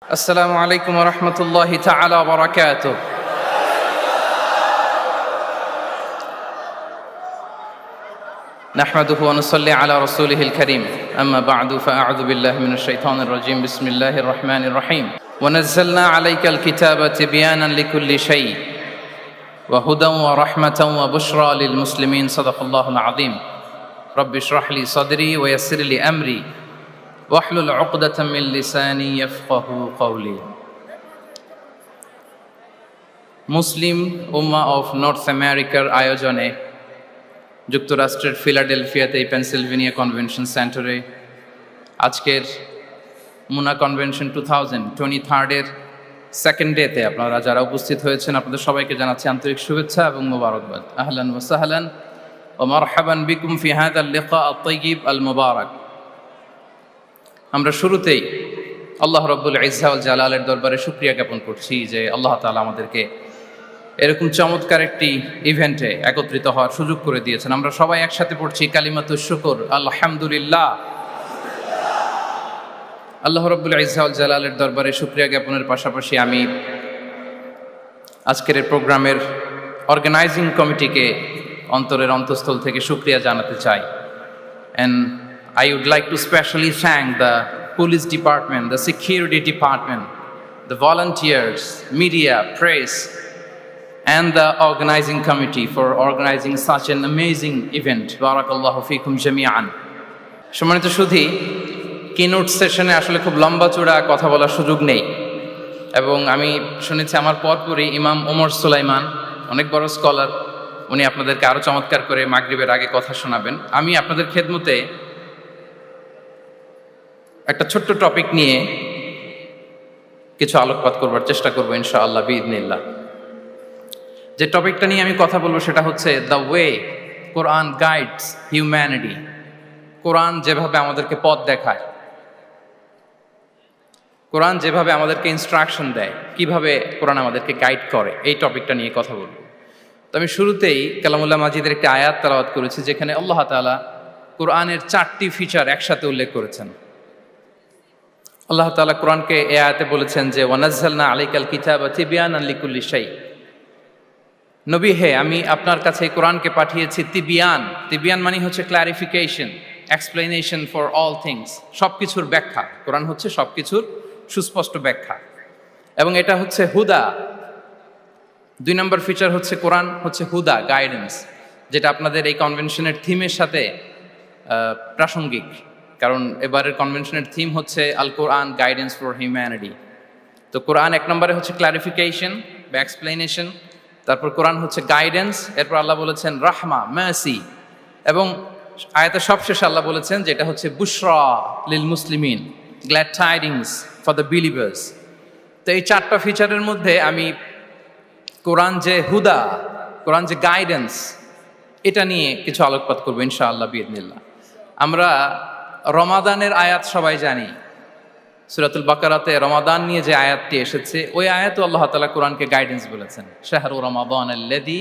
السلام عليكم ورحمة الله تعالى وبركاته. نحمده ونصلي على رسوله الكريم. أما بعد فأعوذ بالله من الشيطان الرجيم. بسم الله الرحمن الرحيم. ونزلنا عليك الكتاب تبيانا لكل شيء وهدى ورحمة وبشرى للمسلمين. صدق الله العظيم. رب اشرح لي صدري ويسر لي أمري ওয়াহলুল উকদাতাম mean লিসানি ইয়াফকাহু কওলি। Muslim Ummah of north আমেরিকার আয়োজনে যুক্তরাষ্ট্রের ফিলাডেলফিয়াতে পেনসিলভেনিয়া কনভেনশন সেন্টারে আজকের মুনা কনভেনশন 2023 সেকেন্ড ডেতে আপনারা যারা উপস্থিত হয়েছেন আপনাদের সবাইকে জানাচ্ছি আন্তরিক শুভেচ্ছা এবং মোবারকবাদ। আহলান ওয়া সাহলান ওয়া মারহাবান বিকুম ফি হাযাল লিকা আত-তাইয়িব আল মুবারাক। আমরা শুরুতেই আল্লাহ রাব্বুল ইজ্জা ওয়াল জালালের দরবারে শুকরিয়া জ্ঞাপন করছি যে আল্লাহ তাআলা আমাদেরকে এরকম চমৎকার একটি ইভেন্টে একত্রিত হওয়ার সুযোগ করে দিয়েছেন। আমরা সবাই একসাথে পড়ছি কালিমাতুশ শুকর, আলহামদুলিল্লাহ। আল্লাহ রাব্বুল ইজ্জা ওয়াল জালালের দরবারে শুকরিয়া জ্ঞাপনের পাশাপাশি আমি আজকের এই প্রোগ্রামের অর্গানাইজিং কমিটিকে অন্তরের অন্তঃস্থল থেকে শুকরিয়া জানাতে চাই। And I would like to specially thank the police department, the security department, the volunteers, media, press, and the organizing committee for organizing such an amazing event. Barakallahu fikum jami'an. সম্মানিত সুধী, keynote সেশনে আসলে খুব লম্বা চূড়া কথা বলার সুযোগ নেই এবং আমি শুনেছি আমার পরপরই ইমাম ওমর সুলাইমান, অনেক বড় স্কলার, উনি আপনাদেরকে আরও চমৎকার করে মাগরিবের আগে কথা শোনাবেন। আমি আপনাদের খেদমতে একটা ছোট্ট টপিক নিয়ে কিছু আলোকপাত করবার চেষ্টা করবো ইনশাআল্লাহ বিইذنিল্লাহ। যে টপিকটা নিয়ে আমি কথা বলবো সেটা হচ্ছে the way Quran guides humanity. Quran যেভাবে আমাদেরকে পথ দেখায়, কোরআন যেভাবে আমাদেরকে ইনস্ট্রাকশন দেয়, কিভাবে কোরআন আমাদেরকে গাইড করে, এই টপিকটা নিয়ে কথা বলবো। তো আমি শুরুতেই কালামুল্লাহ মাজিদের একটি আয়াত তেলাওয়াত করেছি যেখানে আল্লাহ তাআলা কোরআনের 4টি ফিচার একসাথে উল্লেখ করেছেন। আল্লাহ তাআলা কোরআনকে এই আয়াতে বলেছেন যে ওয়ানাজ্জালনা আলাইকাল কিতাবা তিবয়ানান লিকুল্লি শাই। নবী হে, আমি আপনার কাছে এই কোরআনকে পাঠিয়েছি তিবিয়ান। তিবিয়ান মানে হচ্ছে clarification, explanation for all things, সবকিছুর ব্যাখ্যা। কোরআন হচ্ছে সবকিছুর সুস্পষ্ট ব্যাখ্যা এবং এটা হচ্ছে হুদা। 2 নম্বর ফিচার হচ্ছে কোরআন হচ্ছে হুদা, গাইডেন্স, যেটা আপনাদের এই কনভেনশনের থিমের সাথে প্রাসঙ্গিক, কারণ এবারের কনভেনশনের থিম হচ্ছে আল কোরআন গাইডেন্স ফর হিউম্যানিটি। তো কোরআন 1 নম্বরে হচ্ছে ক্লারিফিকেশন বা এক্সপ্লেনেশন, তারপর কোরআন হচ্ছে গাইডেন্স, এরপর আল্লাহ বলেছেন রাহমা, মার্সি, এবং আয়াতের সবশেষে আল্লাহ বলেছেন যে এটা হচ্ছে বুশরা লিল মুসলিমিন, glad tidings for the believers. তো এই 4টা ফিচারের মধ্যে আমি কোরআন যে হুদা, কোরআন যে গাইডেন্স, এটা নিয়ে কিছু আলোকপাত করবো ইনশাআল্লাহ বিইذনিল্লাহ। আমরা রমাদানের আয়াত সবাই জানি, সূরাতুল বাকারাতে রমাদান নিয়ে যে আয়াতটি এসেছে ওই আয়াতও আল্লাহ তাআলা কোরআনকে গাইডেন্স বলেছেন, শাহরু রমাদানাল্লাযী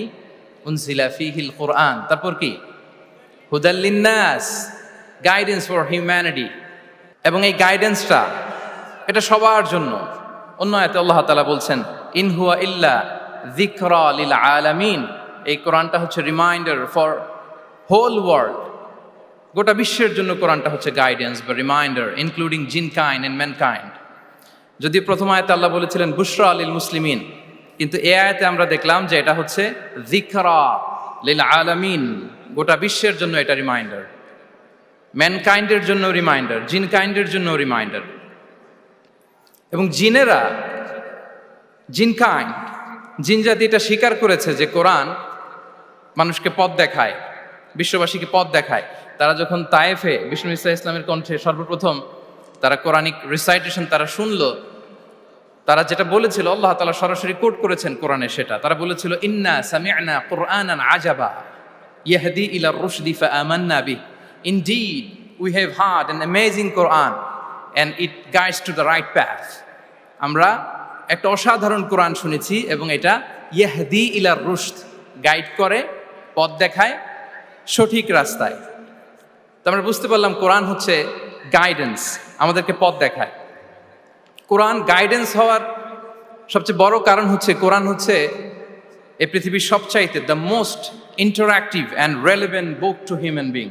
উনজিলা ফীহিল কুরআন। তারপর কি? হুদাল লিন্নাস, গাইডেন্স ফর হিউম্যানিটি। এবং এই গাইডেন্সটা এটা সবার জন্য। অন্য আয়াতে আল্লাহ তাআলা বলছেন ইন হুয়া ইল্লা যিকরা লিল আলামিন। এই কোরআনটা হচ্ছে রিমাইন্ডার ফর হোল ওয়ার্ল্ড, গোটা বিশ্বের জন্য কোরআনটা হচ্ছে গাইডেন্স বা reminder, including jinnkind and mankind. যদি প্রথম আয়াতে আল্লাহ বলেছিলেন বুশরা লিল মুসলিমিন, কিন্তু এই আয়াতে আমরা দেখলাম যে এটা হচ্ছে যিকরা লিল আলামিন, গোটা বিশ্বের জন্য এটা রিমাইন্ডার, ম্যানকাইন্ডের জন্য রিমাইন্ডার, জিনকাইন্ডের জন্য রিমাইন্ডার। এবং জিনেরা, জিনকাইন্ড, জিন জাতি এটা স্বীকার করেছে যে কোরআন মানুষকে পথ দেখায়, বিশ্ববাসীকে পথ দেখায়। তারা যখন তায়েফে বিষ্ণু ঈসা ইসলামের কণ্ঠে সর্বপ্রথম তারা কোরআনিক রিসাইটেশন তারা শুনলো, তারা যেটা বলেছিল আল্লাহ তাআলা সরাসরি কোট করেছেন কোরআনে, সেটা তারা বলেছিল ইন্না সামি'না কুরআনান আজাবা ইয়াহদি ইলার রুশদি ফাআমান্না বিহি। Indeed we have heard an amazing Quran and it guides to the right path. আমরা একটা অসাধারণ কোরআন শুনেছি এবং এটা ইয়াহদি ইলার রুশদ, গাইড করে, পথ দেখায় সঠিক রাস্তায়। তো আমরা বুঝতে পারলাম কোরআন হচ্ছে গাইডেন্স, আমাদেরকে পথ দেখায়। কোরআন গাইডেন্স হওয়ার সবচেয়ে বড় কারণ হচ্ছে কোরআন হচ্ছে এই পৃথিবীর সবচাইতে the most interactive and relevant book to human being.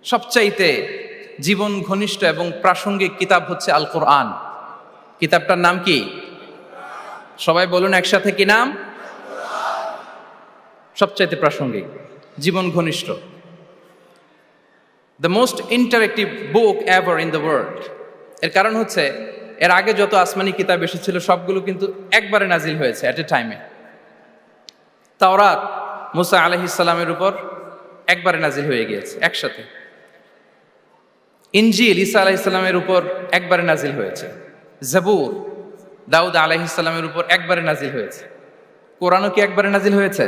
সবচাইতে জীবন ঘনিষ্ঠ এবং প্রাসঙ্গিক কিতাব হচ্ছে আল কোরআন। কিতাবটার নাম কি? সবাই বলুন একসাথে, কি নাম? সবচাইতে প্রাসঙ্গিক, জীবন ঘনিষ্ঠ, the most interactive book ever in the world. এর কারণ হচ্ছে এর আগে যত আসমানি কিতাব এসেছিল সবগুলো কিন্তু একবারে নাজিল হয়েছে অ্যাট এ টাইমে। তাওরাত মুসা আলাইহিস সালামের উপর একবারে নাজিল হয়ে গিয়েছে একসাথে। ইনজিল ঈসা আলাইহিস সালামের উপর একবারে নাজিল হয়েছে। জাবুর দাউদ আলাইহিস সালামের উপর একবারে নাজিল হয়েছে। কোরআনও কি একবারে নাজিল হয়েছে?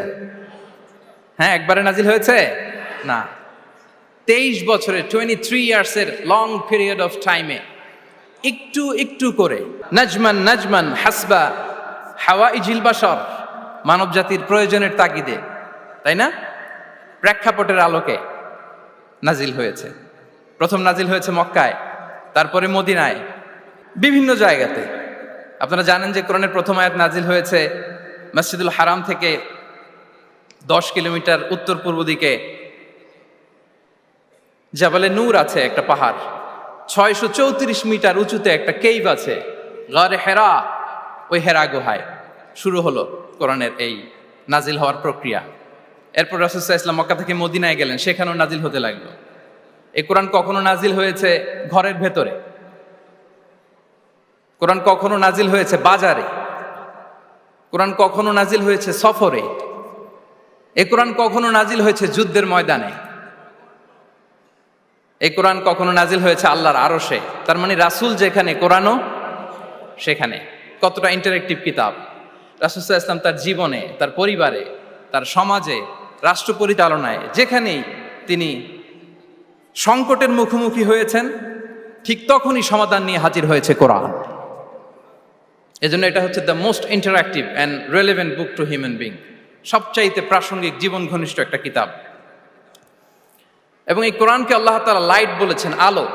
হ্যাঁ, একবারে নাজিল হয়েছে না, 23 বছরের 23 ইয়ার্সের লং পিরিয়ড অফ টাইমে একটু একটু করে নাজমান নাজমান হাসবা হাওয়াইজিল বাশার, মানব জাতির প্রয়োজনের তাগিদে, তাই না, প্রেক্ষাপটের আলোকে নাজিল হয়েছে। প্রথম নাজিল হয়েছে মক্কায়, তারপরে মদিনায়, বিভিন্ন জায়গাতে। আপনারা জানেন যে কোরআনের প্রথম আয়াত নাজিল হয়েছে মসজিদুল হারাম থেকে 10 কিলোমিটার উত্তর পূর্ব দিকে জাবালে নূর আছে, একটা পাহাড়, 634 মিটার উঁচুতে একটা কেইভ আছে, গারে হেরা। ওই হেরা গুহায় শুরু হলো কোরআনের এই নাজিল হওয়ার প্রক্রিয়া। এরপর রাসূল সাল্লাল্লাহু আলাইহি ওয়াসাল্লাম মক্কা থেকে মদিনায় গেলেন, সেখানেও নাজিল হতে লাগলো। এই কোরআন কখনো নাজিল হয়েছে ঘরের ভেতরে, কোরআন কখনো নাজিল হয়েছে বাজারে, কোরআন কখনো নাজিল হয়েছে সফরে, এই কোরআন কখনো নাজিল হয়েছে যুদ্ধের ময়দানে, এই কোরআন কখনো নাজিল হয়েছে আল্লাহর আরশে। তার মানে রাসূল যেখানে, কোরআনও সেখানে। কতটা ইন্টারেক্টিভ কিতাব! রাসূল সাল্লাল্লাহু আলাইহি ওয়াসাল্লাম তার জীবনে, তার পরিবারে, তার সমাজে, রাষ্ট্র পরিচালনায় যেখানেই তিনি সংকটের মুখোমুখি হয়েছেন, ঠিক তখনই সমাধান নিয়ে হাজির হয়েছে কোরআন। এজন্য এটা হচ্ছে the most interactive and relevant book to human being, সবচাইতে প্রাসঙ্গিক, জীবন ঘনিষ্ঠ একটা কিতাব। এবং এই কোরআনকে আল্লাহ তাআলা লাইট বলেছেন, আলো।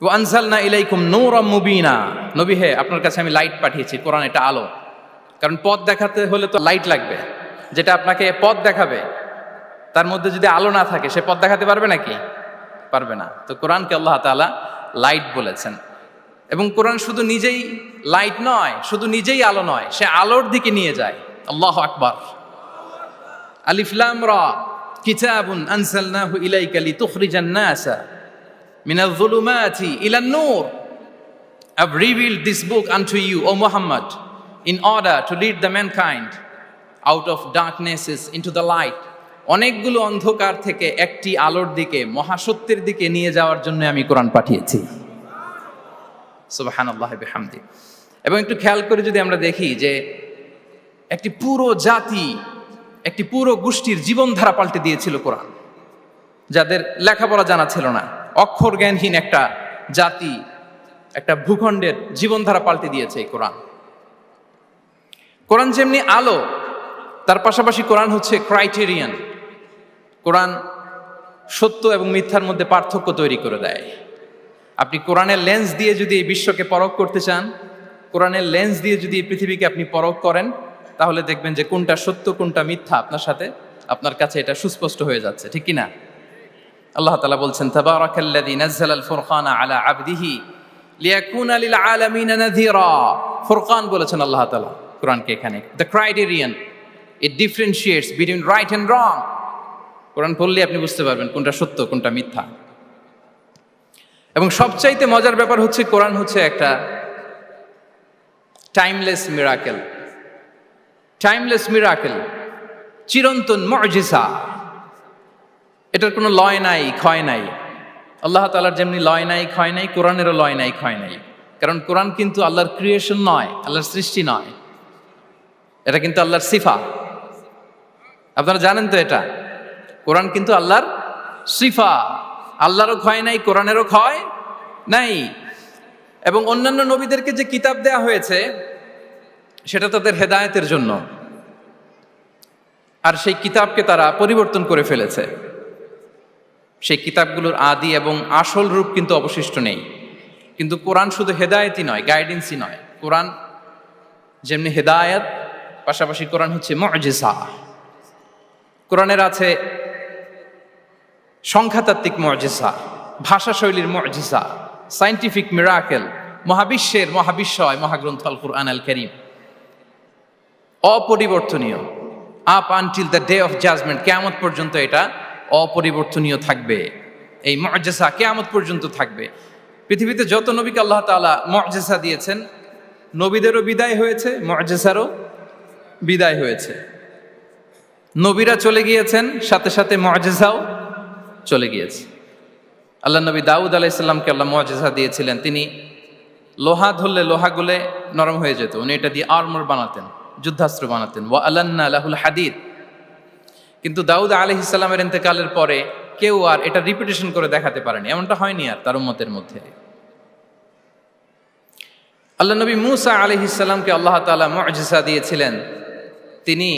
ওয়া আনজালনা ইলাইকুম নূরাম মুবিনা, নবী হে, আপনার কাছে আমি লাইট পাঠিয়েছি। কোরআন এটা আলো, কারণ পথ দেখাতে হলে তো লাইট লাগবে। যেটা আপনাকে পথ দেখাবে তার মধ্যে যদি আলো না থাকে, সে পথ দেখাতে পারবে নাকি? পারবে না। তো কোরআনকে আল্লাহ তাআলা লাইট বলেছেন। এবং কোরআন শুধু নিজেই লাইট নয়, শুধু নিজেই আলো নয়, সে আলোর দিকে নিয়ে যায়। আল্লাহু আকবার। আলিফ লাম রা, কিতাবুন আনজালনাহু ইলাইকা লিতুখরিজান নাসা মিনাল যুলুমাতি ইলান নূর। I've revealed this book unto you, O Muhammad, in order to lead the mankind out of darknesses into the light. অনেকগুলো অন্ধকার থেকে একটি আলোর দিকে, মহাসত্যের দিকে নিয়ে যাওয়ার জন্য আমি কোরআন পাঠিয়েছি। সুবহানাল্লাহি বিহামদি। এবং একটু খেয়াল করে যদি আমরা দেখি যে একটি পুরো জাতি, একটি পুরো গোষ্ঠীর জীবনধারা পাল্টে দিয়েছিল কোরআন, যাদের লেখাপড়া জানা ছিল না, অক্ষর জ্ঞানহীন একটা জাতি, একটা ভূখণ্ডের জীবনধারা পাল্টে দিয়েছে এই কোরআন। কোরআন যেমনি আলো, তার পাশাপাশি কোরআন হচ্ছে ক্রাইটেরিয়ান। কোরআন সত্য এবং মিথ্যার মধ্যে পার্থক্য তৈরি করে দেয়। আপনি কোরআনের লেন্স দিয়ে যদি এই বিশ্বকে পরখ করতে চান, কোরআনের লেন্স দিয়ে যদি এই পৃথিবীকে আপনি পরখ করেন, তাহলে দেখবেন যে কোনটা সত্য কোনটা মিথ্যা আপনার সাথে, আপনার কাছে এটা সুস্পষ্ট হয়ে যাচ্ছে, ঠিক কি না? আল্লাহ তাআলা বলছেন, তাবারাকাল্লাযী নাযালাল ফুরকানা আলা আবদিহি লিয়াকুনা লিল আলামিনা নাযীরা। ফুরকান বলেছেন আল্লাহ তাআলা কোরআনকে এখানে। The criterion, it differentiates between right and wrong. Quran পড়লে আপনি বুঝতে পারবেন কোনটা সত্য কোনটা মিথ্যা। এবং সবচাইতে মজার ব্যাপার হচ্ছে কোরআন হচ্ছে একটা টাইমলেস মিরাকেল। টাইমলেস মিরাকেল, চিরন্তন মুজিজা। এটার কোনো লয় নাই, ক্ষয় নাই। আল্লাহ তাআলার যেমনি লয় নাই, ক্ষয় নাই, কোরআনেরও লয় নাই, ক্ষয় নাই। কারণ কোরআন কিন্তু আল্লাহর ক্রিয়েশন নয়, আল্লাহর সৃষ্টি নয়, এটা কিন্তু আল্লাহর সিফা। আপনারা জানেন তো এটা, কোরআন কিন্তু আল্লাহর সিফা। আল্লাহরও ক্ষয় নাই, কোরআনেরও ক্ষয় নাই। এবং অন্যান্য নবীদেরকে যে কিতাব দেয়া হয়েছে সেটা তাদের হেদায়েতের জন্য, আর সেই কিতাবকে তারা পরিবর্তন করে ফেলেছে। সেই কিতাবগুলোর আদি এবং আসল রূপ কিন্তু অবশিষ্ট নেই, কিন্তু কোরআন শুধু হেদায়েতই নয়, গাইডেন্সই নয়। কোরআন যেমনি হেদায়েত, পাশাপাশি কোরআন হচ্ছে মুজিজা। কোরআনের আছে সংখ্যাতাত্ত্বিক মুজিজা, ভাষা শৈলীর মুজিজা, সায়েন্টিফিক মিরাকেল, মহাবিশ্বের মহাবিশ্বয় মহাগ্রন্থ আল কুরআন আল কারীম অপরিবর্তনীয়। Up until the day of judgement, কিয়ামত পর্যন্ত এটা অপরিবর্তনীয় থাকবে। এই মুজিজা কিয়ামত পর্যন্ত থাকবে। পৃথিবীতে যত নবীকে আল্লাহ তাআলা মুজিজা দিয়েছেন, নবীদেরও বিদায় হয়েছে, মুজিজারও বিদায় হয়েছে। নবীরা চলে গিয়েছেন, সাথে সাথে মুজিজাও চলে গিয়েছে। আল্লাহ নবী দাউদ আলাইহিস সালামকে আল্লাহ মুজিজা দিয়েছিলেন, তিনি লোহা ধরলে লোহা গলে নরম হয়ে যেত, উনি এটা দিয়ে আর্মর বানাতেন, যুদ্ধাস্ত্র বানাতেন। ওয়া আলান্না লাহুল হাদিদ। কিন্তু দাউদ আলাইহিস সালামের ইন্তেকালের পরে কেউ আর এটা রিপিটেশন করে দেখাতে পারেনি, এমনটা হয়নি আর তার উম্মতের মধ্যে। আল্লাহ নবী মূসা আলাইহিস সালামকে আল্লাহ তাআলা মুজিজা দিয়েছিলেন, তিনি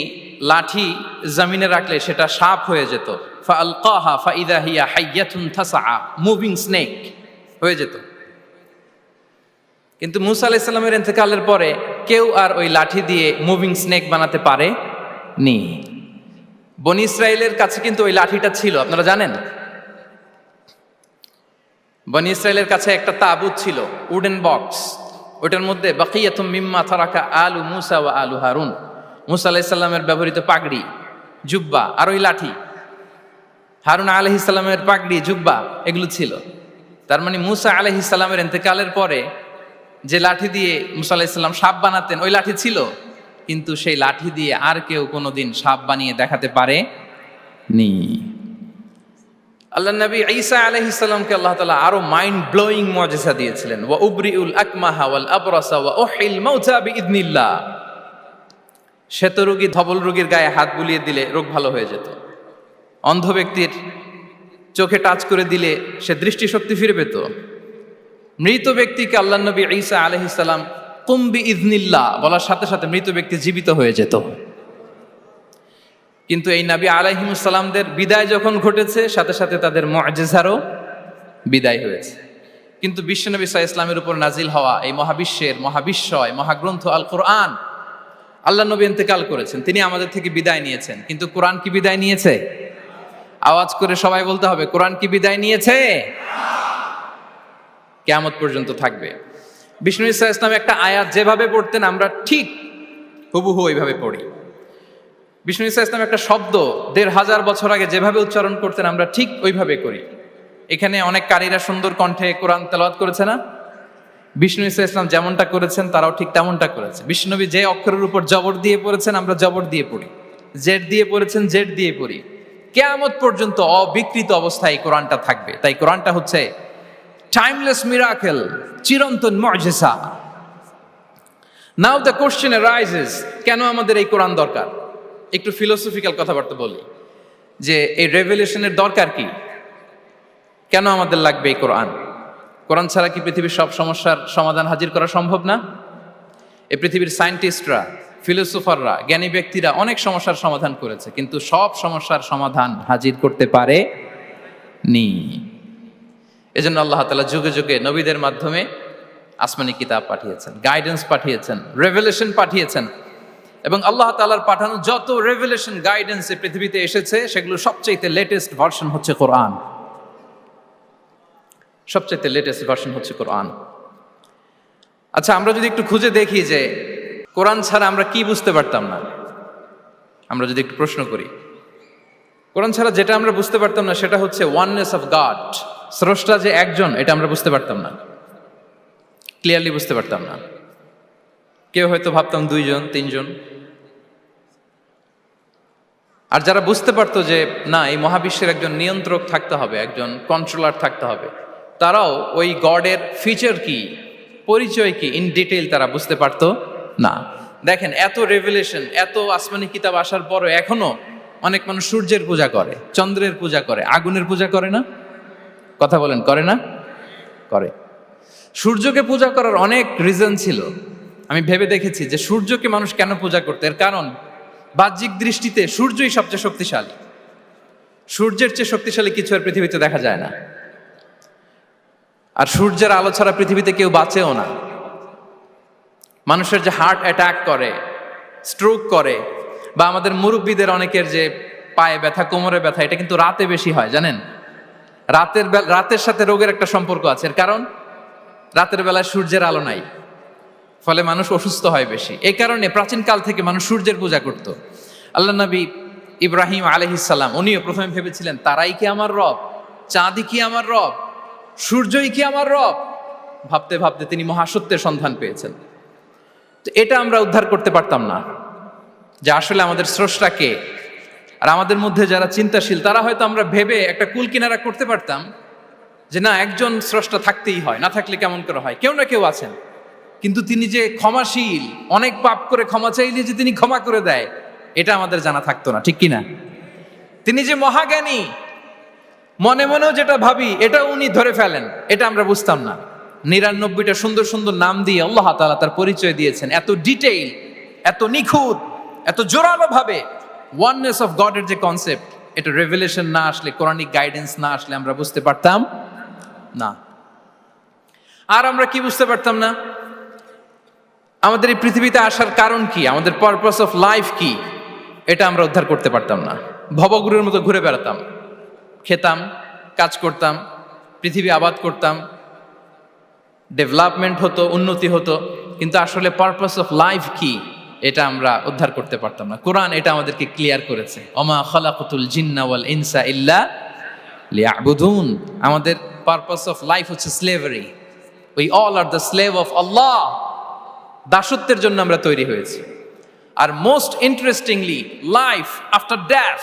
লাঠি জমিনে রাখলে সেটা সাপ হয়ে যেত। ফাআলকাহা ফাইদা হিয়া হাইয়াতুন তাসআ, মুভিং স্নেক হয়ে যেত। কিন্তু মূসা আলাইহিস সালামের ইন্তেকালের পরে কেউ আর ওই লাঠি দিয়ে মুভিং স্নেক বানাতে পারে নি। বনি ইসরাইলের কাছে কিন্তু ওই লাঠিটা ছিল, আপনারা জানেন। বনি ইসরাইলের কাছে একটা তাবুত ছিল, উডেন বক্স, ওটার মধ্যে বাকিয়াতুম মিম্মা তারাকা আলু মূসা ওয়া আলু হারুন, মূসা আলাইহিস সালামের ব্যবহৃত পাগড়ি, জুব্বা আর ওই লাঠি, হারুন আলাইহিস সালামের পাগড়ি, জুব্বা, এগুলো ছিল। তার মানে মূসা আলাইহিস সালামের ইন্তেকালের পরে যে লাঠি দিয়ে মূসা আলাইহিস সালাম সাপ বানাতেন, ওই লাঠি ছিল, কিন্তু সেই লাঠি দিয়ে আর কেউ কোনোদিন সাপ বানিয়ে দেখাতে পারে নি। আল্লাহ নবী ঈসা আলাইহিস সালামকে আল্লাহ তাআলা আরো মাইন্ড ব্লোয়িং মুজিজা দিয়েছিলেন। ওয়া উবরিউল আকমাহা ওয়াল আবরাসা ওয়া উহিল মাউতা বিইذনিল্লাহ। শ্বেত রোগী, ধবল রোগীর গায়ে হাত বুলিয়ে দিলে রোগ ভালো হয়ে যেত। অন্ধ ব্যক্তির চোখে টাচ করে দিলে সে দৃষ্টিশক্তি ফিরে পেত। মৃত ব্যক্তিকে আল্লাহ নবী ঈসা আলাইহিস সালাম কুম বিইذনিল্লাহ বলার সাথে সাথে মৃত ব্যক্তি জীবিত হয়ে যেত। কিন্তু এই নবী আলাইহিমুস সালামদের বিদায় যখন ঘটেছে, সাথে সাথে তাদের মুজিজারও বিদায় হয়েছে। কিন্তু বিশ্বনবী সাল্লাল্লাহু আলাইহি ওয়াসাল্লামের উপর নাজিল হওয়া এই মহাবিশ্বের মহাবিশ্বয় মহাগ্রন্থ আল কুরআন, আল্লাহ নবী ইন্তেকাল করেছেন, তিনি আমাদের থেকে বিদায় নিয়েছেন, কিন্তু কোরআন কি বিদায় নিয়েছে? আওয়াজ করে সবাই বলতে হবে, কোরআন কি বিদায় নিয়েছে? কিয়ামত পর্যন্ত থাকবে। বিষ্ণু ঈসা ইসলাম একটা আয়াত যেভাবে পড়তেন আমরা ঠিক হুবহু ওইভাবে পড়ি। বিষ্ণু ঈসা ইসলাম একটা শব্দ ১৫০০ বছর আগে যেভাবে উচ্চারণ করতেন আমরা ঠিক ওইভাবে করি। এখানে অনেক কারীরা সুন্দর কণ্ঠে কোরআন তেলাওয়াত করেছে না? বিষ্ণু ঈসা ইসলাম যেমনটা করেছেন তারাও ঠিক তেমনটা করেছে। বিষ্ণুনবী যে অক্ষরের উপর জবর দিয়ে পড়েছেন আমরা জবর দিয়ে পড়ি, জেড দিয়ে পড়েছেন জেড দিয়ে পড়ি। কিয়ামত পর্যন্ত অবিকৃত অবস্থায় কোরআনটা থাকবে। তাই কোরআনটা হচ্ছে টাইমলেস মিরাকেল, চিরন্তন মুজিজা। নাও দ্য কোশ্চেন অ্যারাইজেস, কেন আমাদের এই কোরআন দরকার? একটু ফিলোসফিক্যাল কথাবার্তা বলি যে এই রেভেলেশনের দরকার কি, কেন আমাদের লাগবে এই কোরআন? কোরআন ছাড়া কি পৃথিবীর সব সমস্যার সমাধান হাজির করা সম্ভব না? এই পৃথিবীর সায়েন্টিস্টরা, ফিলোসোফাররা, জ্ঞানী ব্যক্তিরা অনেক সমস্যার সমাধান করেছে, কিন্তু সব সমস্যার সমাধান হাজির করতে পারে নি। এজন্য আল্লাহ তাআলা যুগে যুগে নবীদের মাধ্যমে আসমানি কিতাব পাঠিয়েছেন, গাইডেন্স পাঠিয়েছেন, রেভেলেশন পাঠিয়েছেন। এবং আল্লাহ তাআলার পাঠানো যত রেভেলেশন, গাইডেন্স এই পৃথিবীতে এসেছে সেগুলো সবচেয়ে লেটেস্ট ভার্সন হচ্ছে কোরআন। সবচেয়ে লেটেস্ট ভার্সন হচ্ছে কোরআন। আচ্ছা, আমরা যদি একটু খুঁজে দেখি যে কোরআন ছাড়া আমরা কি বুঝতে পারতাম না, আমরা যদি একটু প্রশ্ন করি, কোরআন ছাড়া যেটা আমরা বুঝতে পারতাম না সেটা হচ্ছে ওয়াননেস অফ গড, স্রষ্টা যে একজন, এটা আমরা বুঝতে পারতাম না, ক্লিয়ারলি বুঝতে পারতাম না। কেউ হয়তো ভাবতাম 2 জন 3 জন। আর যারা বুঝতে পারতো যে না, এই মহাবিশ্বের একজন নিয়ন্ত্রক থাকতে হবে, একজন কন্ট্রোলার থাকতে হবে, তারাও ওই গডের ফিচার কি, পরিচয় কি, ইন ডিটেইল তারা বুঝতে পারতো না। দেখেন, এত রেভেলেশন, এত আসমানি কিতাব আসার পরও এখনো অনেক মানুষ সূর্যের পূজা করে, চন্দ্রের পূজা করে, আগুনের পূজা করে না? কথা বলেন, করে না? করে। সূর্যকে পূজা করার অনেক রিজন ছিল। আমি ভেবে দেখেছি যে সূর্যকে মানুষ কেন পূজা করতে, এর কারণ বাহ্যিক দৃষ্টিতে সূর্যই সবচেয়ে শক্তিশালী। সূর্যের চেয়ে শক্তিশালী কিছু আর পৃথিবীতে দেখা যায় না। আর সূর্যের আলো ছাড়া পৃথিবীতে কেউ বাঁচেও না। মানুষের যে হার্ট অ্যাটাক করে, স্ট্রোক করে, বা আমাদের মুরব্বীদের অনেকের যে পায়ে ব্যথা, কোমরে ব্যথা, এটা কিন্তু রাতে বেশি হয়, জানেন? রাতের সাথে রোগের একটা সম্পর্ক আছে। এর কারণ রাতের বেলায় সূর্যের আলো নাই, ফলে মানুষ অসুস্থ হয় বেশি। এই কারণে প্রাচীনকাল থেকে মানুষ সূর্যের পূজা করত। আল্লাহ নবী ইব্রাহিম আলাইহিস সালাম উনিও প্রথমে ভেবেছিলেন তারাই কি আমার রব, চাঁদই কি আমার রব, সূর্যই কি আমার রব। ভাবতে ভাবতে তিনি মহাসত্যের সন্ধান পেয়েছেন। তো এটা আমরা উদ্ধার করতে পারতাম না যে আসলে আমাদের স্রষ্টা কে। আর আমাদের মধ্যে যারা চিন্তাশীল তারা হয়তো আমরা ভেবে একটা কুল কিনারা করতে পারতাম যে না, একজন স্রষ্টা থাকতেই হয়, না থাকলে কেমন করে হয়, কেউ না কেউ আছেন। কিন্তু তিনি যে ক্ষমাশীল, অনেক পাপ করে ক্ষমা চাইলে যে তিনি ক্ষমা করে দেয়, এটা আমাদের জানা থাকতো না, ঠিক কিনা? তিনি যে মহাজ্ঞানী, মনে মনেও যেটা ভাবি এটা উনি ধরে ফেলেন, এটা আমরা বুঝতাম না। 99টা সুন্দর সুন্দর নাম দিয়ে আল্লাহ তাআলা তার পরিচয় দিয়েছেন, এত ডিটেইল, এত নিখুঁত, এত জোরালো ভাবে। ওয়াননেস অফ গডের যে কনসেপ্ট, এটা রেভেলেশন না আসলে, কোরআনিক গাইডেন্স না আসলে আমরা বুঝতে পারতাম না। আর আমরা কি বুঝতে পারতাম না? আমাদের এই পৃথিবীতে আসার কারণ কি, আমাদের পারপাস অফ লাইফ কি, এটা আমরা উদ্ধার করতে পারতাম না। ভবগুরুর মতো ঘুরে বেড়াতাম, খেতাম, কাজ করতাম, পৃথিবী আবাদ করতাম, ডেভেলপমেন্ট হতো, উন্নতি হতো, কিন্তু আসলে পারপাস অফ লাইফ কি এটা আমরা উদ্ধার করতে পারতাম না। কোরআন এটা আমাদেরকে ক্লিয়ার করেছে, ওমা খালাকাতুল জিন্না ওয়াল ইনসা ইল্লা লিয়াবুদুন। আমাদের পারপাস অফ লাইফ হচ্ছে slavery. We all are the slave of Allah. দাসত্বের জন্য আমরা তৈরি হয়েছি। আর most interestingly, life after death,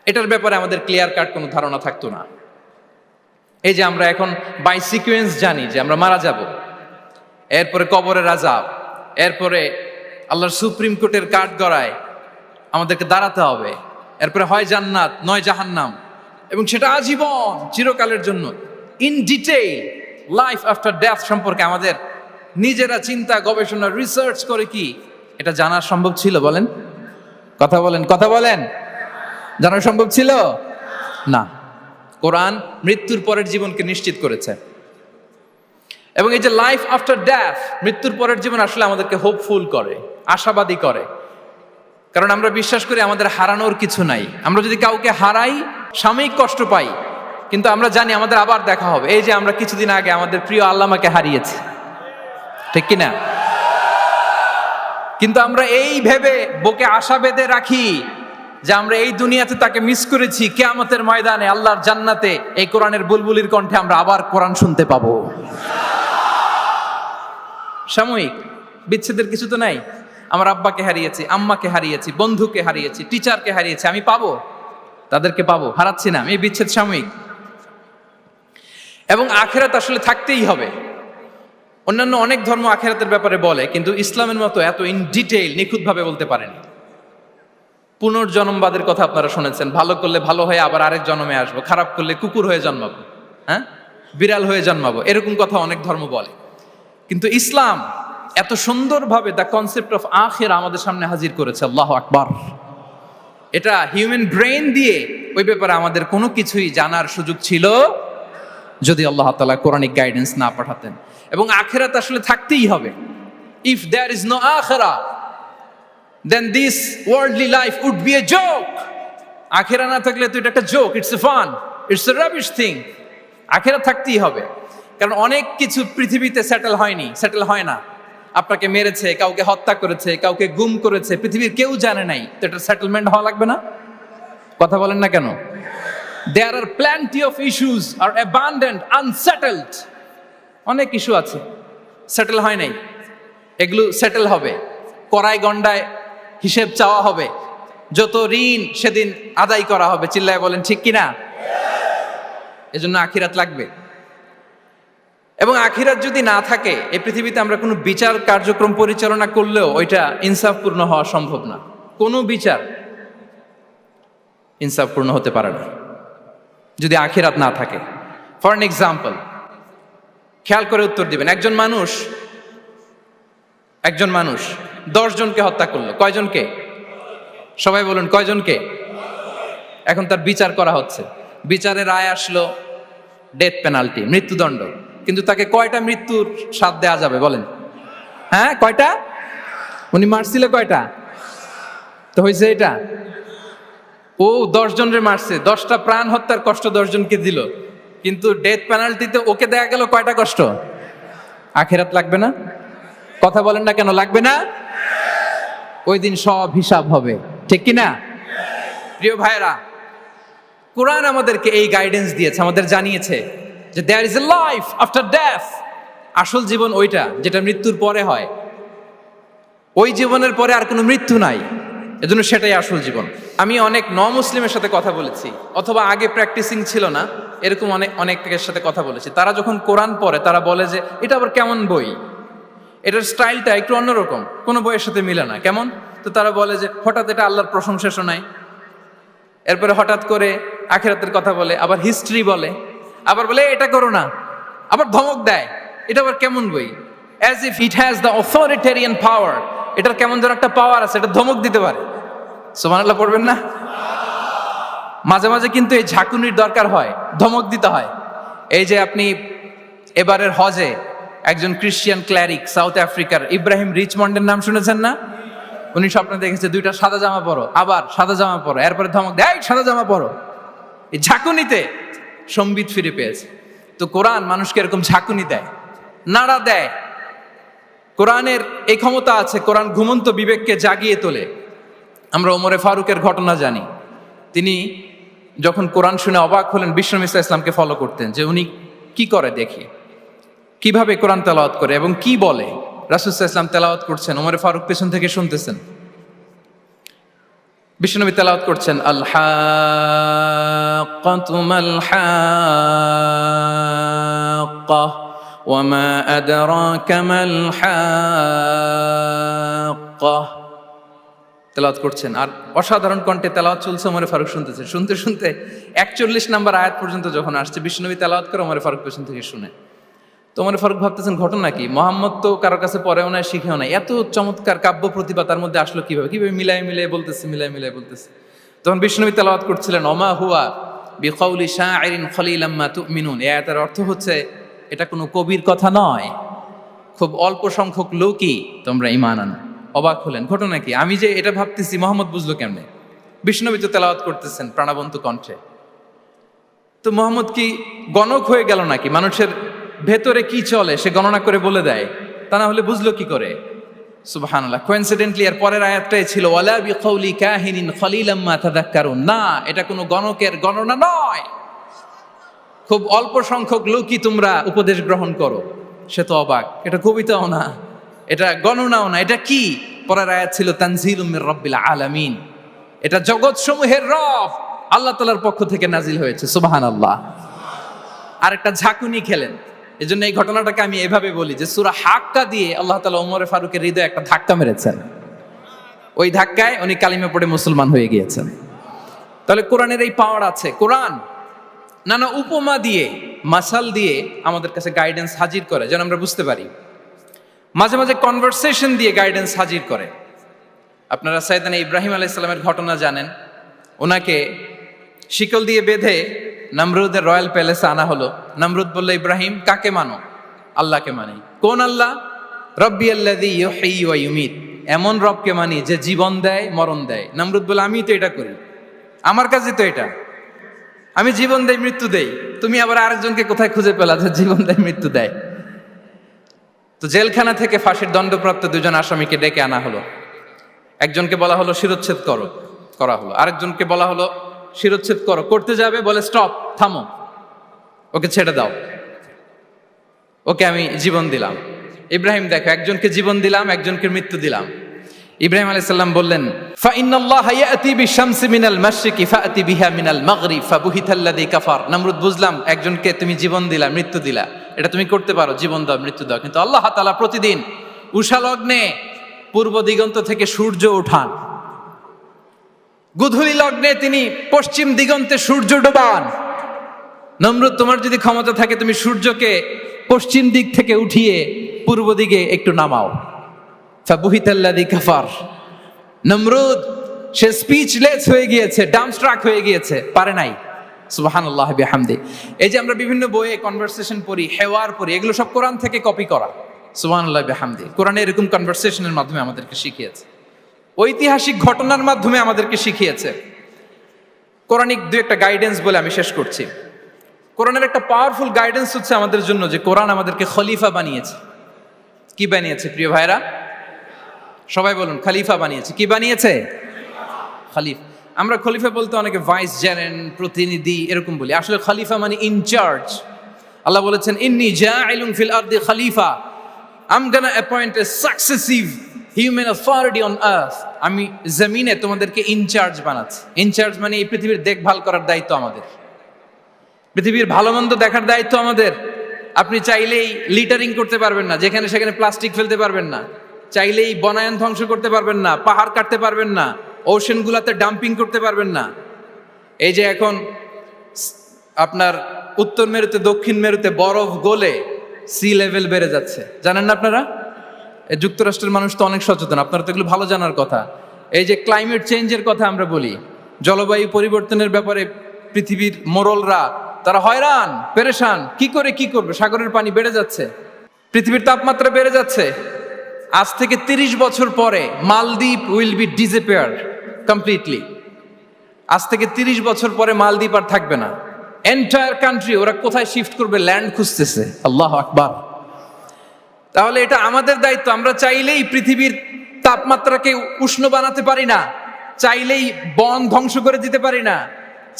এটার ব্যাপারে আমাদের ক্লিয়ার কাট কোনো ধারণা থাকতো না। এই যে আমরা এখন বাই সিকোয়েন্স জানি যে আমরা মারা যাব, এরপরে কবরের আযাব, এরপরে আল্লাহর সুপ্রিম কোর্টের কাঠ গড়ায় আমাদেরকে দাঁড়াতে হবে, এরপরে হয় জান্নাত নয় জাহান্নাম, এবং সেটা আজীবন, চিরকালের জন্য। In detail life after death সম্পর্কে আমাদের নিজেরা চিন্তা, গবেষণা, রিসার্চ করে কি এটা জানা সম্ভব ছিল? বলেন, কথা বলেন, কথা বলেন। জানা সম্ভব ছিল না। কোরআন মৃত্যুর পরের জীবনকে নিশ্চিত করেছে। এবং এই যে লাইফ আফটার ডেথ, মৃত্যুর পরের জীবন আসলে আমাদেরকে হোপফুল করে, আশাবাদী করে। কারণ আমরা বিশ্বাস করি আমাদের হারানোর কিছু নাই। আমরা যদি কাউকে হারাই, সাময়িক কষ্ট পাই, কিন্তু আমরা জানি আমাদের আবার দেখা হবে। এই যে আমরা কিছুদিন আগে আমাদের প্রিয় আল্লামাকে হারিয়েছি, ঠিক কিনা? কিন্তু আমরা এই ভেবে বুকে আশা বেঁধে রাখি যে আমরা এই দুনিয়াতে তাকে মিস করেছি, কিয়ামতের ময়দানে আল্লাহর জান্নাতে এই কোরআনের বুলবুলির কণ্ঠে আমরা আবার কোরআন শুনতে পাবো। সাময়িক বিচ্ছেদের কিছু তো নাই। আমার আব্বাকে হারিয়েছি, আম্মাকে হারিয়েছি, বন্ধুকে হারিয়েছি, টিচারকে হারিয়েছি, আমি পাবো, তাদেরকে পাবো, হারাচ্ছি না। এই বিচ্ছেদ সাময়িক। এবং আখিরাত আসলে থাকতেই হবে। অন্যান্য অনেক ধর্ম আখিরাতের ব্যাপারে বলে, কিন্তু ইসলামের মতো এত ইন ডিটেইল নিখুঁতভাবে বলতে পারেনি। পুনর্জন্মবাদের কথা আপনারা শুনেছেন, ভালো করলে ভালো হয়ে আবার আরেক জন্মে আসবো, খারাপ করলে কুকুর হয়ে জন্মাবো, হ্যাঁ, বিড়াল হয়ে জন্মাবো, এরকম কথা অনেক ধর্ম বলে। কিন্তু ইসলাম এত সুন্দরভাবে দ্য কনসেপ্ট অফ আখিরা আমাদের সামনে হাজির করেছে। আল্লাহু আকবার। এটা হিউম্যান ব্রেইন দিয়ে ওই ব্যাপারে আমাদের কোনো কিছুই জানার সুযোগ ছিল যদি আল্লাহ তাআলা কোরআনিক গাইডেন্স না পাঠাতেন। এবং আখিরাত আসলে থাকতেই হবে। ইফ দেয়ার ইজ নো আখিরা, then this worldly life would be a joke. আখিরা না থাকলে তো এটা একটা joke, it's a fun, it's a rubbish thing. আখিরা থাকতেই হবে, কারণ অনেক কিছু পৃথিবীতে সেটেল হয়নি, সেটেল হয় না। আপনাকে মেরেছে, কাউকে হত্যা করেছে, কাউকে গুম করেছে, পৃথিবীর কেউ জানে নাই, তো এটা সেটেলমেন্ট হওয়া লাগবে না? কথা বলেন না কেন? There are plenty of issues are abandoned, unsettled. অনেক ইস্যু আছে, সেটেল হয় নাই, এগুলো সেটেল হবে। কড়াই গন্ডায় হিসেব চাওয়া হবে, যত ঋণ সেদিন আদায় করা হবে। চিল্লায় বলেন ঠিক কিনা? এজন্য আখিরাত লাগবে। এবং আখিরাত যদি না থাকে, এই পৃথিবীতে আমরা কোনো বিচার কার্যক্রম পরিচালনা করলেও ওইটা ইনসাফপূর্ণ হওয়া সম্ভব না। কোনো বিচার ইনসাফপূর্ণ হতে পারে না যদি আখিরাত না থাকে। ফর এন এক্সাম্পল, খেয়াল করে উত্তর দিবেন। একজন মানুষ 10 জনকে হত্যা করলো। কয়জনকে? সবাই বলুন, কয়জনকে? এখন তার বিচার করা হচ্ছে, বিচারের রায় আসলো ডেথ পেনাল্টি, মৃত্যুদণ্ড। কিন্তু তাকে কয়টা মৃত্যুর স্বাদ দেয়া যাবে বলেন? হ্যাঁ, কয়টা? উনি মারছিল কয়টা? তো হয়েছে এটা, ও 10 জনের মারছে, 10টা প্রাণ হত্যার কষ্ট 10 জনকে দিল, কিন্তু ডেথ পেনাল্টিতে ওকে দেয়া গেল কয়টা কষ্ট? আখিরাত লাগবে না? কথা বলেন না কেন, লাগবে না? ওই দিন সব হিসাব হবে, ঠিক কি না? প্রিয় ভাইরা, কোরআন আমাদেরকে এই গাইডেন্স দিয়েছে, আমাদের জানিয়েছে যে there is a life after death. আসল জীবন ওইটা যেটা মৃত্যুর পরে হয়। ওই জীবনের পরে আর কোনো মৃত্যু নাই, এজন্য সেটাই আসল জীবন। আমি অনেক মুসলিমের সাথে কথা বলেছি, অথবা আগে প্র্যাকটিসিং ছিল না এরকম অনেকের সাথে কথা বলেছি। তারা যখন কোরআন পড়ে তারা বলে যে এটা আবার কেমন বই, এটার স্টাইলটা একটু অন্যরকম, কোনো বইয়ের সাথে মিলে না। কেমন? তো তারা বলে যে হঠাৎ এটা আল্লাহর প্রশংসা শোনায়, এরপরে হঠাৎ করে আখিরাতের কথা বলে, আবার হিস্ট্রি বলে, আবার বলে এটা করো না, আবার ধমক দেয়। এটা আবার কেমন বই? As if it has the authoritarian পাওয়ার। এটার কেমন যেন একটা পাওয়ার আছে, এটা ধমক দিতে পারে। সুবহানাল্লাহ পড়বেন না? মাঝে মাঝে কিন্তু এই ঝাঁকুনির দরকার হয়, ধমক দিতে হয়। এই যে আপনি এবারের হজে একজন ক্রিশ্চিয়ান ক্ল্যারিক সাউথ আফ্রিকার ইব্রাহিম রিচমন্ডের নাম শুনেছেন না? উনি স্বপ্নে দেখেছে 2টা সাদা জামা পরো, আবার সাদা জামা পরো, এরপরে ধমক দেয় সাদা জামা পরো। এই ঝাঁকুনিতে সম্বিত ফিরে পেয়েছে। তো কোরআন মানুষকে এরকম ঝাঁকুনি দেয়, নাড়া দেয়। কোরআনের এই ক্ষমতা আছে, কোরআন ঘুমন্ত বিবেককে জাগিয়ে তোলে। আমরা ওমরে ফারুকের ঘটনা জানি। তিনি যখন কোরআন শুনে অবাক হলেন, বিশ্বনবী সাল্লাল্লাহু আলাইহি ওয়াসাল্লামকে ফলো করতেন যে উনি কি করে দেখি, কিভাবে কোরআন তেলাওয়াত করে এবং কি বলে। রাসূল সাল্লাল্লাহু আলাইহি ওয়াসাল্লাম তেলাওয়াত করছেন, ওমরে ফারুক পেছন থেকে শুনতেছেন। বিশ্বনবী তেলাওয়াত করছেন, আল হাক্কাতু মাল হাক্কা ওয়া মা আদরাকা মাল হাক্কা। তেলাওয়াত করছেন আর অসাধারণ কণ্ঠে তেলাওয়াত চলছে, ওমরে ফারুক শুনতেছে। শুনতে শুনতে 41 নম্বর আয়াত পর্যন্ত যখন আসছে, বিশ্বনবী তেলাওয়াত করে ওমরে ফারুক পেছন থেকে শুনে। তো ওমরে ফারুক ভাবতেছেন ঘটনা কি, মোহাম্মদ তো কারো কাছে পড়েও নাই, শিখেও নাই, এত চমৎকার কাব্য প্রতিভা তার মধ্যে আসলো কিভাবে? কিভাবে মিলাই মিলাই বলতেছে। তখন বিশ্বনবী তেলাওয়াত করছিলেন, ওমা হুয়া বিকাউলি শাইরিন খলিলাম মা তুমিনুন। এই আয়াতের অর্থ হচ্ছে এটা কোনো কবির কথা নয়, খুব অল্প সংখ্যক লোকই তোমরা ঈমান আনো। অবাক হলেন, ঘটনা কি? আমি যে এটা ভাবতেছি মোহাম্মদ বুঝলো কেমনে? বিশ্বনবী তো তেলাওয়াত করতেছেন প্রাণবন্ত কণ্ঠে। তো মোহাম্মদ কি গণক হয়ে গেল নাকি? মানুষের ভেতরে কি চলে সে গণনা করে বলে দেয়, তা না হলে বুঝলো কি করে? সুবহানাল্লাহ। কোইন্সিডেন্টলি এর পরের আয়াতটাই ছিল ওয়ালা বিকাউলি কাহিনিন খলিলাম মা তাযাক্কারুন। না, এটা কোনো গণকের গণনা নয়, খুব অল্প সংখ্যক লোকই তোমরা উপদেশ গ্রহণ করো। সে তো অবাক, এটা কবিতাও না, এটা গণনাও না, এটা কি? পরের আয়াত ছিল তানজিলুম মির রাব্বিল আলামিন। এটা জগৎ সমূহের রব আল্লাহ তাআলার পক্ষ থেকে নাজিল হয়েছে। সুবহানাল্লাহ। আর একটা ঝাঁকুনি খেলেন। এজন্য এই ঘটনাটাকে আমি এভাবে বলি যে সূরা হাক্কা দিয়ে আল্লাহ তাআলা ওমরে ফারুকের হৃদয়ে একটা ধাক্কা মেরেছেন। ওই ধাক্কায় উনি কালিমা পড়ে মুসলমান হয়ে গিয়েছেন। তাহলে কোরআনের এই পাওয়ার আছে। কোরআন নানা উপমা দিয়ে, মাসাল দিয়ে আমাদের কাছে গাইডেন্স হাজির করে যেন আমরা বুঝতে পারি। মাঝে মাঝে কনভারসেশন দিয়ে গাইডেন্স হাজির করে। আপনারা সাইয়েদনা ইব্রাহিম আলাইহিস সালামের ঘটনা জানেন। ওনাকে শিকল দিয়ে বেঁধে নমরুদের রয়্যাল প্যালেসে আনা হলো। নমরুদ বলল, ইব্রাহিম কাকে মানো? আল্লাহকে মানি। কোন আল্লাহ? রব্বি আল্লাযী ইউহয়ী ওয়া ইউমীত। এমন রবকে মানি যে জীবন দেয় মরণ দেয়। নমরুদ বলে, আমি তো এটা করি, আমার কাছে তো এটা, আমি জীবন দেই মৃত্যু দেই, তুমি আবার আরেকজনকে কোথায় খুঁজে পেলা যে জীবন দেয় মৃত্যু দেয়? তো জেলখানা থেকে ফাঁসির দণ্ডপ্রাপ্ত 2 জন আসামিকে ডেকে আনা হলো। একজনকে বলা হলো শিরচ্ছেদ করা হলো, আরেকজনকে বলা হলো শিরচ্ছেদ করতে যাবে, বলে স্টপ, থামো, ওকে ছেড়ে দাও, ওকে আমি জীবন দিলাম। ইব্রাহিম দেখো, একজনকে জীবন দিলাম, একজনকে মৃত্যু দিলাম। ইব্রাহিম আলাইহিস সালাম বললেন, ফাইন্নাল্লাহা ইয়াতি বিশ-শামসি মিনাল মাশরিকি ফাআতি বিহা মিনাল মাগরিব ফাবুহিতাল্লাযী কাফার। নমরুদ, বুঝলাম একজনকে তুমি জীবন দিলা, মৃত্যু দিলা, এটা তুমি করতে পারো, জীবন দাও মৃত্যু দাও, কিন্তু আল্লাহ তাআলা প্রতিদিন উষা লগ্নে পূর্ব দিগন্ত থেকে সূর্য ওঠান, গোধূলি লগ্নে তিনি পশ্চিম দিগন্তে সূর্য ডোবান। নমরুদ, তোমার যদি ক্ষমতা থাকে তুমি সূর্যকে পশ্চিম দিক থেকে উঠিয়ে পূর্ব দিকে একটু নামাও। ফাবুহিতাল্লাযী কাফার। নমরুদ সে স্পিচলেস হয়ে গিয়েছে, ডামস্ট্রাক হয়ে গিয়েছে, পারে নাই। সুবহানাল্লাহ বিহামদি। এই যে আমরা বিভিন্ন বইয়ে কনভারসেশন পড়ি, হেওয়ার পড়ি, এগুলো সব কোরআন থেকে কপি করা। সুবহানাল্লাহ বিহামদি। কোরআনে এরকম কনভারসেশনের মাধ্যমে আমাদেরকে শিখিয়েছে, ঐতিহাসিক ঘটনার মাধ্যমে আমাদেরকে শিখিয়েছে। কোরআনিক দু একটা গাইডেন্স বলে আমি শেষ করছি। কোরআনের একটা পাওয়ারফুল গাইডেন্স হচ্ছে আমাদের জন্য যে কোরআন আমাদেরকে খলিফা বানিয়েছে। কি বানিয়েছে প্রিয় ভাইরা? সবাই বলুন, খলিফা বানিয়েছে। কি বানিয়েছে? খলিফা। আমরা খলিফা বলতে অনেকে ভাইস জেনারেল, প্রতিনিধি এরকম বলি, আসলে খলিফা মানে ইনচার্জ। আল্লাহ বলেছেন ইন্নী জাইলুন ফিল আরদি খলিফা, I am gonna appoint a successive human authority on earth. আমি জমিনে তোমাদেরকে ইনচার্জ বানাচ্ছি। ইনচার্জ মানে এই পৃথিবীর দেখভাল করার দায়িত্ব আমাদের, পৃথিবীর ভালো মন্দ দেখার দায়িত্ব আমাদের। আপনি চাইলেই লিটারিং করতে পারবেন না, যেখানে সেখানে প্লাস্টিক ফেলতে পারবেন না, চাইলেই বনায়ন ধ্বংস করতে পারবেন না, পাহাড় কাটতে পারবেন না, ওশেন গুলাতে ডাম্পিং করতে পারবেন না। এই যে এখন আপনার উত্তর মেরুতে দক্ষিণ মেরুতে বরফ গলে সি লেভেল বেড়ে যাচ্ছে, জানেন না আপনারা? যুক্তরাষ্ট্রের মানুষ তো অনেক সচেতন, আপনারা তো এগুলো ভালো জানার কথা। এই যে ক্লাইমেট চেঞ্জের কথা আমরা বলি, জলবায়ু পরিবর্তনের ব্যাপারে পৃথিবীর মোড়লরা তারা হয়রান পেরেশান, কি করে কি করবে, সাগরের পানি বেড়ে যাচ্ছে, পৃথিবীর তাপমাত্রা বেড়ে যাচ্ছে। আজ থেকে 30 বছর পরে মালদ্বীপ উইল বি ডিসঅ্যাপিয়ার কমপ্লিটলি। আজ থেকে 30 বছর পরে মালদ্বীপ আর থাকবে না। এন্টায়ার কান্ট্রি ওরা কোথায় শিফট করবে, ল্যান্ড খুঁজতেছে। আল্লাহু আকবার। তাহলে এটা আমাদের দায়িত্ব। আমরা চাইলেই পৃথিবীর তাপমাত্রাকে উষ্ণ বানাতে পারি না, চাইলেই বন ধ্বংস করে দিতে পারি না,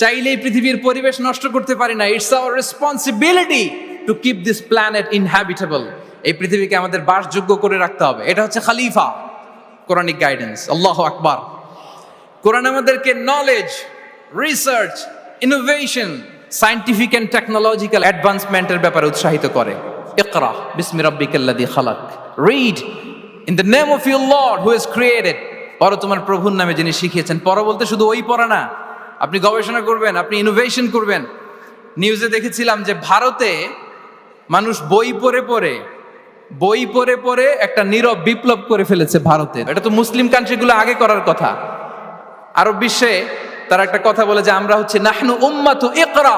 চাইলেই পৃথিবীর পরিবেশ নষ্ট করতে পারি না। It's our responsibility to keep this planet inhabitable. এই পৃথিবীকে আমাদের বাসযোগ্য করে রাখতে হবে। এটা হচ্ছে খলিফা, কোরআনিক গাইডেন্স। আল্লাহু আকবার। কোরআন আমাদেরকে knowledge, research, innovation, scientific and technological অ্যাডভান্সমেন্টের ব্যাপারে উৎসাহিত করে। ইকরা বিসমি রাব্বিকাল্লাযী খালাক, read in the name of your lord who has created. পড়ো তোমার প্রভুর নামে যিনি শিখিয়েছেন। পড়ো বলতে শুধু ওই পড়া না, আপনি গবেষণা করবেন, আপনি ইনোভেশন করবেন। নিউজে দেখেছিলাম যে ভারতে মানুষ বই পড়ে পড়ে একটা নীরব বিপ্লব করে ফেলেছে ভারতে। এটা তো মুসলিম কান্ট্রিগুলো আগে করার কথা। আরব বিশ্বে তারা একটা কথা বলে যে আমরা হচ্ছে নাহনু উম্মাতু ইকরা,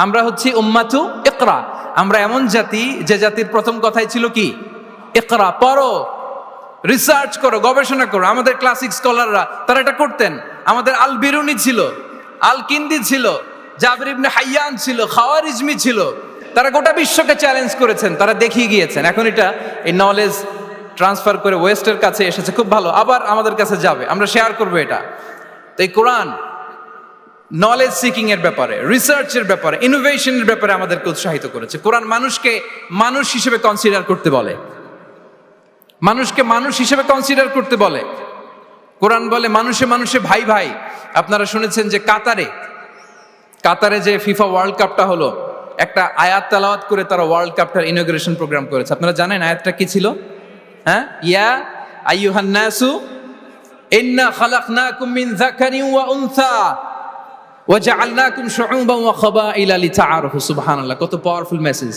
আমরা হচ্ছি উম্মাতু ইকরা। আমরা এমন জাতি যে জাতির প্রথম কথাই ছিল কি? ইকরা, পড়ো, রিসার্চ করো, গবেষণা করো। আমাদের ক্লাসিক স্কলাররা তারা এটা করতেন। আমাদের আল বিরুনি ছিল, আল কিন্দি ছিল, জাবির ইবনে হাইয়ান ছিল, খাওয়ারিজমি ছিল। তারা গোটা বিশ্বকে চ্যালেঞ্জ করেছেন, তারা দেখিয়ে গিয়েছেন। এখন এটা এই নলেজ ট্রান্সফার করে ওয়েস্টের কাছে এসেছে, খুব ভালো, আবার আমাদের কাছে যাবে, আমরা শেয়ার করবো এটা। তো এই কোরআন নলেজ সিকিং এর ব্যাপারে, রিসার্চের ব্যাপারে, ইনোভেশনের ব্যাপারে আমাদেরকে উৎসাহিত করেছে। কোরআন মানুষকে মানুষ হিসেবে কনসিডার করতে বলে, মানুষকে মানুষ হিসেবে কনসিডার করতে বলে। কোরআন বলে মানুষে মানুষে ভাই ভাই। আপনারা শুনেছেন যে কাতারে যে ফিফা ওয়ার্ল্ড কাপটা হলো, একটা আয়াত তেলাওয়াত করে তারা ওয়ার্ল্ড কাপটার ইনগ্রেশন প্রোগ্রাম করেছে। আপনারা জানেন আয়াতটা কি ছিল? হ্যাঁ, ইয়া আইয়ুহান নাসু ইন্না খালাকনাকুম মিন যাকারিন ওয়া উনসা ওয়া জাআলনাকুম শুউবান ওয়া ক্বাবাইলা লিতাআরাফু। সুবহানাল্লাহ, কত পাওয়ারফুল মেসেজ।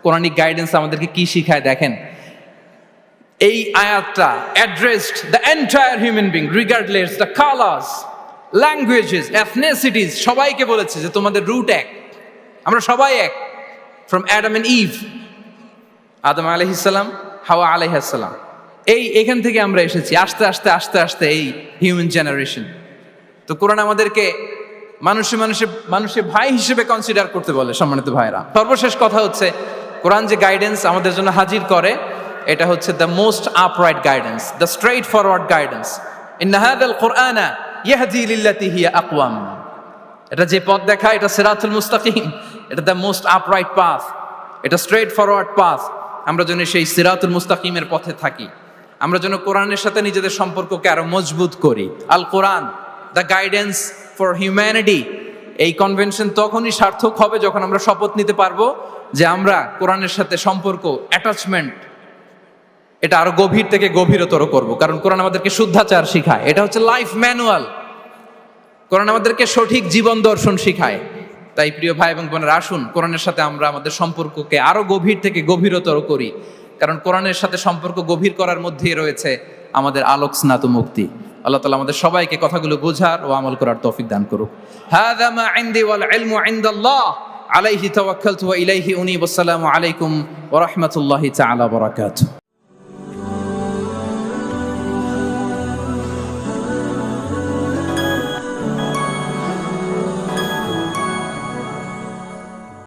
কোরআনিক গাইডেন্স আমাদেরকে কি শিখায় দেখেন। এই আয়াতটা addressed the entire human being regardless the colours, languages, এথনিসিটিস। সবাইকে বলেছে যে তোমাদের রুট এক, আমরা সবাই এক। ফ্রম অ্যাডাম এন্ড ইভ, আদম আলাইহিস সালাম, হাওয়া আলাইহিস সালাম, এখান থেকে আমরা এসেছি। আস্তে আস্তে আস্তে আস্তে এই হিউম্যান জেনারেশন। তো কোরআন আমাদেরকে মানুষে ভাই হিসেবে কনসিডার করতে বলে। সম্মানিত ভাইরা, সর্বশেষ কথা হচ্ছে কোরআন যে গাইডেন্স আমাদের জন্য হাজির করে, এটা হচ্ছে the most upright guidance, the straightforward guidance. ইন্না হাযাল কুরআনা ইয়াহদি লিল্লাতী হিয়া আকওয়াম। এটা যে পথ দেখায়, এটা সিরাতুল মুস্তাকিম, এটা দ্য মোস্ট আপরাইট পাথ, এটা স্ট্রেইট ফরওয়ার্ড পাথ। আমরা যেন সেই সিরাতুল মুস্তাকিমের পথে থাকি, আমরা যেন কোরআনের সাথে নিজেদের সম্পর্ককে আরো মজবুত করি। আল কোরআন দ্য গাইডেন্স ফর হিউম্যানিটি। এই কনভেনশন তখনই সার্থক হবে যখন আমরা শপথ নিতে পারবো যে আমরা কোরআনের সাথে সম্পর্ক, অ্যাটাচমেন্ট, এটা আরো গভীর থেকে গভীরতর করব। কারণ কোরআন আমাদেরকে শুদ্ধাচার শিখায়, এটা হচ্ছে লাইফ ম্যানুয়াল। কোরআন আমাদেরকে সঠিক জীবন দর্শন শিখায়। তাই প্রিয় ভাই এবং বোনেরা, আসুন কোরআনের সাথে আমরা আমাদের সম্পর্ককে আরো গভীর থেকে গভীরতর করি। কারণ কোরআনের সাথে সম্পর্ক গভীর করার মধ্যেই রয়েছে আমাদের আলোক স্নাত মুক্তি। আল্লাহ তাআলা আমাদের সবাইকে কথাগুলো বোঝার ও আমল করার তৌফিক দান করুক। হাযা মা ইনদি ওয়াল ইলমু ইনদাল্লাহ আলাইহি তাওয়াক্কালতু ওয়া ইলাইহি উনীব। আসসালামু আলাইকুম ওয়া রাহমাতুল্লাহি তাআলা ওয়া বারাকাতুহু।